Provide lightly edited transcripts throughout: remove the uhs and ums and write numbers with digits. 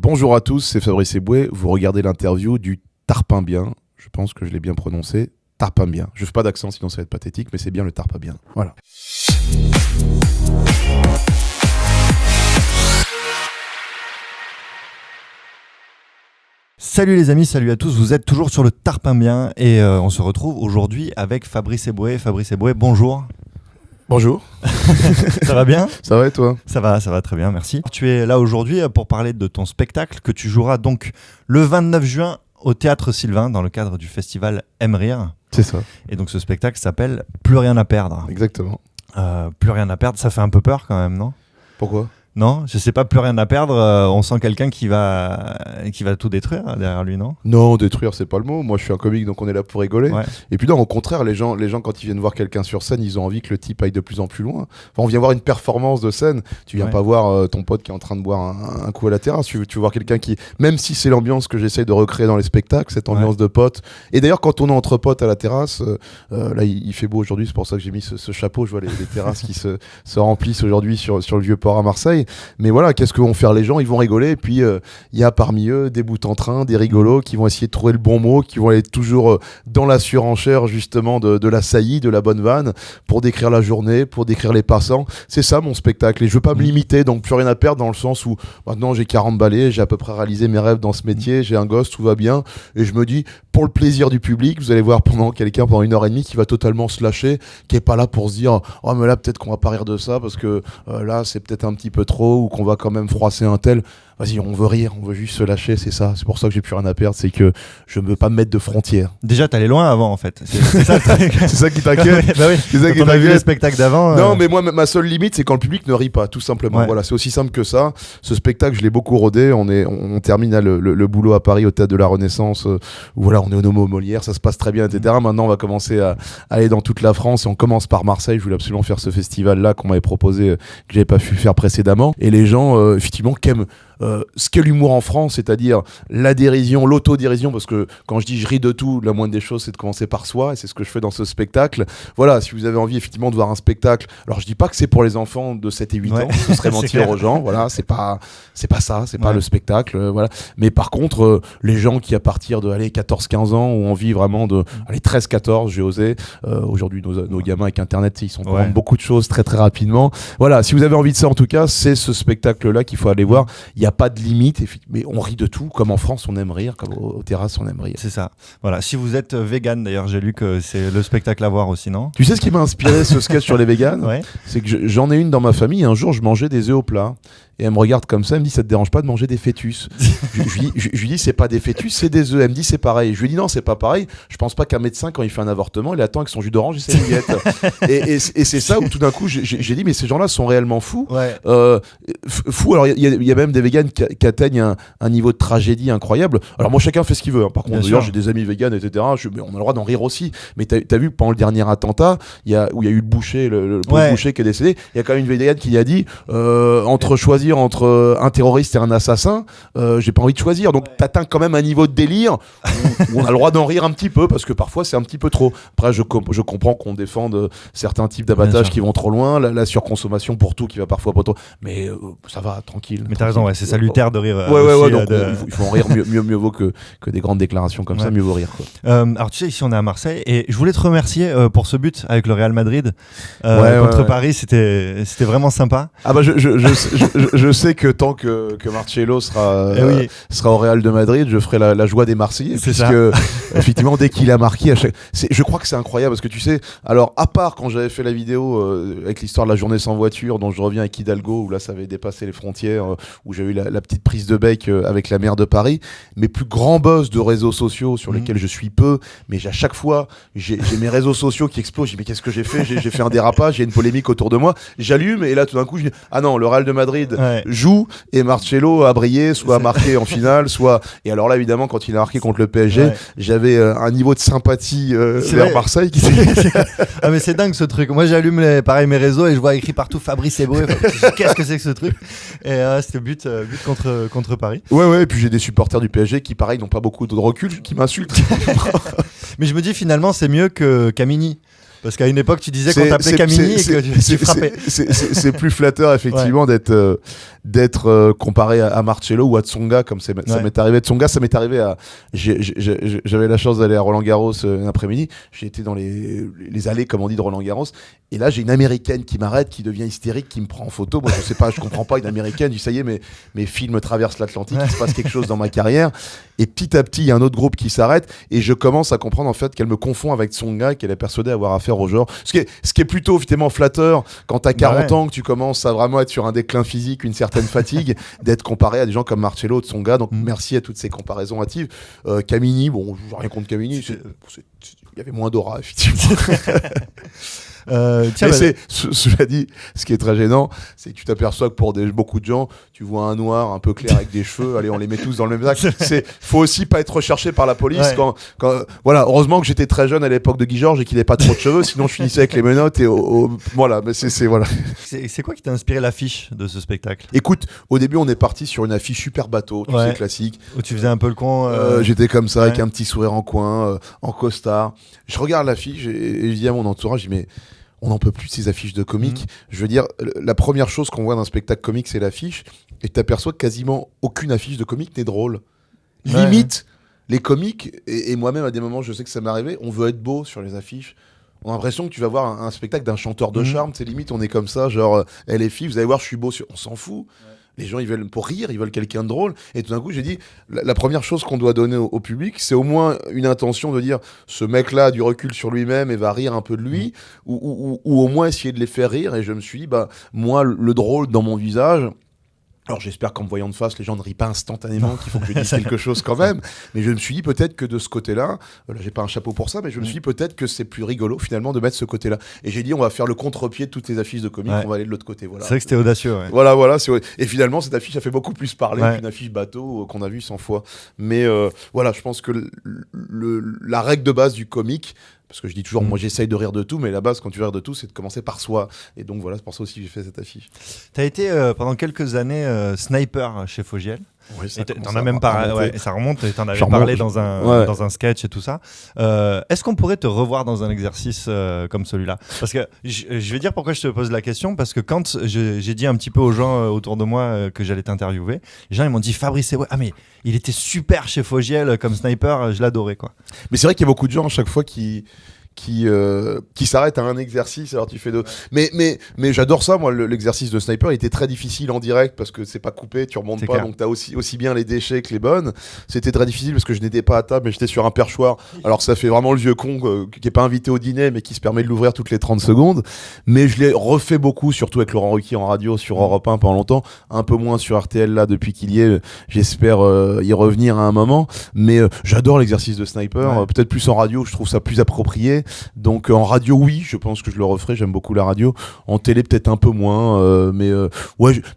Bonjour à tous, c'est Fabrice Eboué. Vous regardez l'interview du Tarpimbien. Je pense que je l'ai bien prononcé. Tarpimbien. Je ne fais pas d'accent, sinon ça va être pathétique, mais c'est bien le Tarpimbien. Voilà. Salut les amis, salut à tous, vous êtes toujours sur le Tarpimbien et on se retrouve aujourd'hui avec Fabrice Eboué. Fabrice Eboué, bonjour. Bonjour. Ça va bien ? Ça va et toi ? Ça va très bien, merci. Tu es là aujourd'hui pour parler de ton spectacle que tu joueras donc le 29 juin au Théâtre Sylvain dans le cadre du festival Aime Rire. C'est ça. Et donc ce spectacle s'appelle Plus rien à perdre. Exactement. Plus rien à perdre, ça fait un peu peur quand même, non ? Pourquoi ? Non, je sais pas, plus rien à perdre, on sent quelqu'un qui va tout détruire derrière lui, non ? Non, détruire, c'est pas le mot. Moi, je suis un comique, donc on est là pour rigoler. Ouais. Et puis non, au contraire, les gens, quand ils viennent voir quelqu'un sur scène, ils ont envie que le type aille de plus en plus loin. Enfin, on vient voir une performance de scène. Tu viens pas voir ton pote qui est en train de boire un coup à la terrasse. Tu veux voir quelqu'un qui, même si c'est l'ambiance que j'essaye de recréer dans les spectacles, cette ambiance de potes. Et d'ailleurs, quand on est entre potes à la terrasse, là, il fait beau aujourd'hui, c'est pour ça que j'ai mis ce chapeau. Je vois les terrasses qui se remplissent aujourd'hui sur le Vieux-Port à Marseille. Mais voilà, qu'est-ce que vont faire les gens ? Ils vont rigoler, et puis il y a parmi eux des bouts en train, des rigolos qui vont essayer de trouver le bon mot, qui vont aller toujours dans la surenchère justement de la saillie, de la bonne vanne, pour décrire la journée, pour décrire les passants. C'est ça mon spectacle, et je veux pas me limiter, donc plus rien à perdre dans le sens où maintenant j'ai 40 balais, j'ai à peu près réalisé mes rêves dans ce métier, j'ai un gosse, tout va bien, et je me dis, pour le plaisir du public, vous allez voir pendant 1h30 qui va totalement se lâcher, qui est pas là pour se dire, oh mais là peut-être qu'on va pas rire de ça, parce que là c'est peut-être un petit peu trop, ou qu'on va quand même froisser un tel. Vas-y, on veut rire, on veut juste se lâcher, c'est ça. C'est pour ça que j'ai plus rien à perdre, c'est que je ne veux pas me mettre de frontières. Déjà, t'allais loin avant, en fait. C'est ça, c'est ça qui t'inquiète. Bah oui. C'est ça qui t'inquiète. On a vu les spectacles d'avant. Non, mais moi, ma seule limite, c'est quand le public ne rit pas, tout simplement. Ouais. Voilà, c'est aussi simple que ça. Ce spectacle, je l'ai beaucoup rodé. On termine là, le boulot à Paris au Théâtre de la Renaissance. Où, voilà, on est au Nomo Molière, ça se passe très bien, etc. Maintenant, on va commencer à aller dans toute la France. Et on commence par Marseille. Je voulais absolument faire ce festival-là qu'on m'avait proposé, que j'avais pas pu faire précédemment. Et les gens, effectivement, qui aiment ce qu'est l'humour en France, c'est-à-dire la dérision, l'autodérision, parce que quand je dis je ris de tout, la moindre des choses c'est de commencer par soi, et c'est ce que je fais dans ce spectacle. Voilà, si vous avez envie effectivement de voir un spectacle, alors je dis pas que c'est pour les enfants de 7 et 8 ans, ce serait mentir aux gens, voilà, c'est pas ça, c'est pas le spectacle, voilà. Mais par contre, les gens qui à partir de 14-15 ans ont envie vraiment de 13-14, j'ai osé, aujourd'hui nos gamins avec internet, ils sont vraiment beaucoup de choses très très rapidement. Voilà, si vous avez envie de ça en tout cas, c'est ce spectacle-là qu'il faut aller voir. Il n'y a pas de limite, mais on rit de tout, comme en France on aime rire, comme aux terrasses on aime rire. C'est ça. Voilà. Si vous êtes vegan, d'ailleurs, j'ai lu que c'est le spectacle à voir aussi, non ? Tu sais ce qui m'a inspiré ce sketch sur les véganes ? C'est que j'en ai une dans ma famille, un jour je mangeais des œufs au plat. Et elle me regarde comme ça, elle me dit, ça te dérange pas de manger des fœtus ? je lui dis, c'est pas des fœtus, c'est des œufs. Elle me dit, c'est pareil. Je lui dis, non, c'est pas pareil. Je pense pas qu'un médecin, quand il fait un avortement, il attend avec son jus d'orange et ses baguettes. et c'est ça où tout d'un coup, j'ai dit, mais ces gens-là sont réellement fous. Fous, alors il y a même des véganes qui atteignent un niveau de tragédie incroyable. Alors moi, chacun fait ce qu'il veut. Hein. Par contre, d'ailleurs, j'ai des amis véganes, etc. Mais on a le droit d'en rire aussi. Mais t'as vu, pendant le dernier attentat, où il y a eu le boucher, le pauvre boucher qui est décédé, il y a quand même une végane qui a dit, entre un terroriste et un assassin, j'ai pas envie de choisir. Donc t'atteins quand même un niveau de délire où on a le droit d'en rire un petit peu, parce que parfois c'est un petit peu trop. Après je comprends qu'on défende certains types d'abattage qui vont trop loin, la surconsommation pour tout qui va parfois pas trop, mais ça va, tranquille. Mais t'as raison, c'est salutaire de rire. Donc il faut en rire, mieux vaut que des grandes déclarations comme ça, mieux vaut rire, quoi. Alors tu sais, ici on est à Marseille, et je voulais te remercier pour ce but avec le Real Madrid contre Paris, c'était vraiment sympa. Ah bah je sais que tant que Marcelo sera au Real de Madrid, je ferai la joie des Marseillais, puisque effectivement dès qu'il a marqué, je crois que c'est incroyable, parce que tu sais, alors à part quand j'avais fait la vidéo avec l'histoire de la journée sans voiture, dont je reviens avec Hidalgo, où là ça avait dépassé les frontières, où j'ai eu la petite prise de bec avec la maire de Paris, mes plus grands buzz de réseaux sociaux sur lesquels je suis peu, mais à chaque fois j'ai mes réseaux sociaux qui explosent, je dis mais qu'est-ce que j'ai fait, j'ai fait un dérapage, il y a une polémique autour de moi, j'allume, et là tout d'un coup je dis ah non, le Real de Madrid joue, et Marcelo a brillé, soit a marqué en finale, soit... Et alors là, évidemment, quand il a marqué contre le PSG, j'avais un niveau de sympathie vers Marseille qui Ah mais c'est dingue ce truc. Moi j'allume mes réseaux et je vois écrit partout Fabrice Eboué. Qu'est-ce que c'est que ce truc ? Et c'était but contre Paris. Ouais, et puis j'ai des supporters du PSG qui, pareil, n'ont pas beaucoup de recul, qui m'insultent. Mais je me dis finalement c'est mieux que Camini. Parce qu'à une époque, tu disais qu'on t'appelait Camini et que tu frappais. C'est plus flatteur, effectivement, d'être d'être comparé à Marcello ou à Tsonga, comme ça m'est arrivé. Tsonga, ça m'est arrivé à... J'avais la chance d'aller à Roland-Garros un après-midi. J'ai été dans les allées, comme on dit, de Roland-Garros. Et là, j'ai une Américaine qui m'arrête, qui devient hystérique, qui me prend en photo. Moi, je sais pas, je comprends pas, une Américaine. Je dis, ça y est, mes films traversent l'Atlantique, il se passe quelque chose dans ma carrière. Et petit à petit, il y a un autre groupe qui s'arrête et je commence à comprendre en fait qu'elle me confond avec Tsonga, qu'elle est persuadée avoir affaire au genre. Ce qui est plutôt finalement flatteur quand t'as 40 ans, que tu commences à vraiment être sur un déclin physique, une certaine fatigue, d'être comparé à des gens comme Marcello, Tsonga. Donc merci à toutes ces comparaisons hâtives. Camini, bon, j'ai rien contre Camini. Il y avait moins d'aura, effectivement. Cela dit, ce qui est très gênant, c'est que tu t'aperçois que pour beaucoup de gens, tu vois un noir un peu clair avec des cheveux, allez, on les met tous dans le même sac. Faut aussi pas être recherché par la police. Voilà, heureusement que j'étais très jeune à l'époque de Guy Georges et qu'il n'avait pas trop de cheveux, sinon je finissais avec les menottes et voilà. Mais voilà. C'est quoi qui t'a inspiré l'affiche de ce spectacle ? Écoute, au début, on est parti sur une affiche super bateau, tu sais, classique. Où tu faisais un peu le con. J'étais comme ça, avec un petit sourire en coin, en costard. Je regarde l'affiche et je dis à mon entourage, je dis, mais on n'en peut plus de ces affiches de comiques. Je veux dire, la première chose qu'on voit dans un spectacle comique, c'est l'affiche. Et tu aperçois que quasiment aucune affiche de comique n'est drôle. Limite, les comiques, et moi-même à des moments, je sais que ça m'est arrivé, on veut être beau sur les affiches. On a l'impression que tu vas voir un spectacle d'un chanteur de charme. C'est limite, on est comme ça, genre, les filles, vous allez voir, je suis beau. On s'en fout. Les gens, ils veulent pour rire, ils veulent quelqu'un de drôle. Et tout d'un coup, j'ai dit, la première chose qu'on doit donner au public, c'est au moins une intention de dire, ce mec-là a du recul sur lui-même et va rire un peu de lui, ou au moins essayer de les faire rire. Et je me suis dit, moi, le drôle dans mon visage... Alors j'espère qu'en me voyant de face, les gens ne rient pas instantanément, qu'il faut que je dise quelque chose quand même. Mais je me suis dit peut-être que de ce côté-là, là j'ai pas un chapeau pour ça, mais je me suis dit peut-être que c'est plus rigolo finalement de mettre ce côté-là. Et j'ai dit on va faire le contre-pied de toutes les affiches de comiques, on va aller de l'autre côté. Voilà. C'est vrai que c'était audacieux. Voilà. Et finalement cette affiche a fait beaucoup plus parler qu'une affiche bateau qu'on a vue 100 fois. Mais voilà, je pense que la règle de base du comique, parce que je dis toujours, moi j'essaye de rire de tout, mais la base quand tu rires de tout, c'est de commencer par soi. Et donc voilà, c'est pour ça aussi que j'ai fait cette affiche. Tu as été pendant quelques années sniper chez Fogiel. Oui, ça t'en as même parlé, ça remonte, et t'en avais parlé dans un sketch et tout ça. Est-ce qu'on pourrait te revoir dans un exercice comme celui-là ? Parce que je vais dire pourquoi je te pose la question, parce que quand j'ai dit un petit peu aux gens autour de moi que j'allais t'interviewer, les gens ils m'ont dit Fabrice Eboué, mais il était super chez Fogiel comme sniper, je l'adorais quoi. Mais c'est vrai qu'il y a beaucoup de gens à chaque fois qui s'arrête à un exercice, alors tu fais d'autres. Mais j'adore ça, moi, l'exercice de sniper, il était très difficile en direct parce que c'est pas coupé, tu remontes pas, clair. Donc t'as aussi bien les déchets que les bonnes. C'était très difficile parce que je n'étais pas à table, mais j'étais sur un perchoir. Alors ça fait vraiment le vieux con qui est pas invité au dîner, mais qui se permet de l'ouvrir toutes les 30 secondes. Mais je l'ai refait beaucoup, surtout avec Laurent Ruquier en radio sur Europe 1 pendant longtemps, un peu moins sur RTL là depuis qu'il y est. J'espère y revenir à un moment. Mais j'adore l'exercice de sniper, peut-être plus en radio, je trouve ça plus approprié. Donc en radio oui, je pense que je le referai, j'aime beaucoup la radio. En télé peut-être un peu moins, mais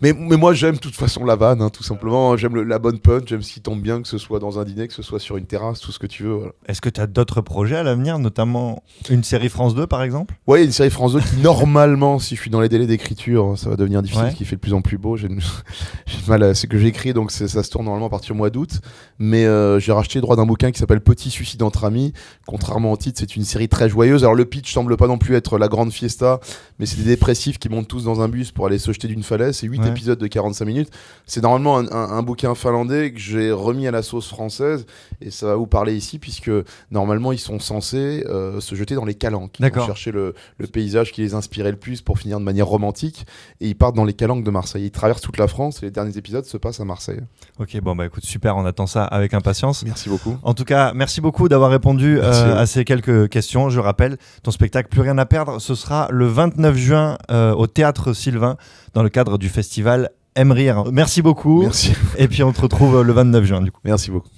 moi j'aime de toute façon la vanne, tout simplement. J'aime la bonne punch, j'aime ce qui tombe bien, que ce soit dans un dîner, que ce soit sur une terrasse, tout ce que tu veux. Voilà. Est-ce que tu as d'autres projets à l'avenir, notamment une série France 2 par exemple ? Oui, une série France 2 qui normalement, si je suis dans les délais d'écriture, ça va devenir difficile, ce qui fait de plus en plus beau. J'ai mal, c'est que j'écris, donc ça se tourne normalement à partir du mois d'août. Mais j'ai racheté le droit d'un bouquin qui s'appelle Petit suicide entre amis. Contrairement au titre, c'est une série très joyeuse. Alors le pitch semble pas non plus être la grande fiesta, mais c'est des dépressifs qui montent tous dans un bus pour aller se jeter d'une falaise. C'est 8 épisodes de 45 minutes. C'est normalement un bouquin finlandais que j'ai remis à la sauce française, et ça va vous parler ici puisque normalement ils sont censés se jeter dans les calanques. Ils vont chercher le paysage qui les inspirait le plus pour finir de manière romantique, et ils partent dans les calanques de Marseille. Ils traversent toute la France et les derniers épisodes se passent à Marseille. Ok, bon bah écoute, super, on attend ça avec impatience. Merci beaucoup. En tout cas, merci beaucoup d'avoir répondu à ces quelques questions. Je rappelle, ton spectacle Plus rien à perdre, ce sera le 29 juin au Théâtre Sylvain dans le cadre du festival Aime Rire. Merci beaucoup. Merci. Et puis on te retrouve le 29 juin du coup. Merci beaucoup.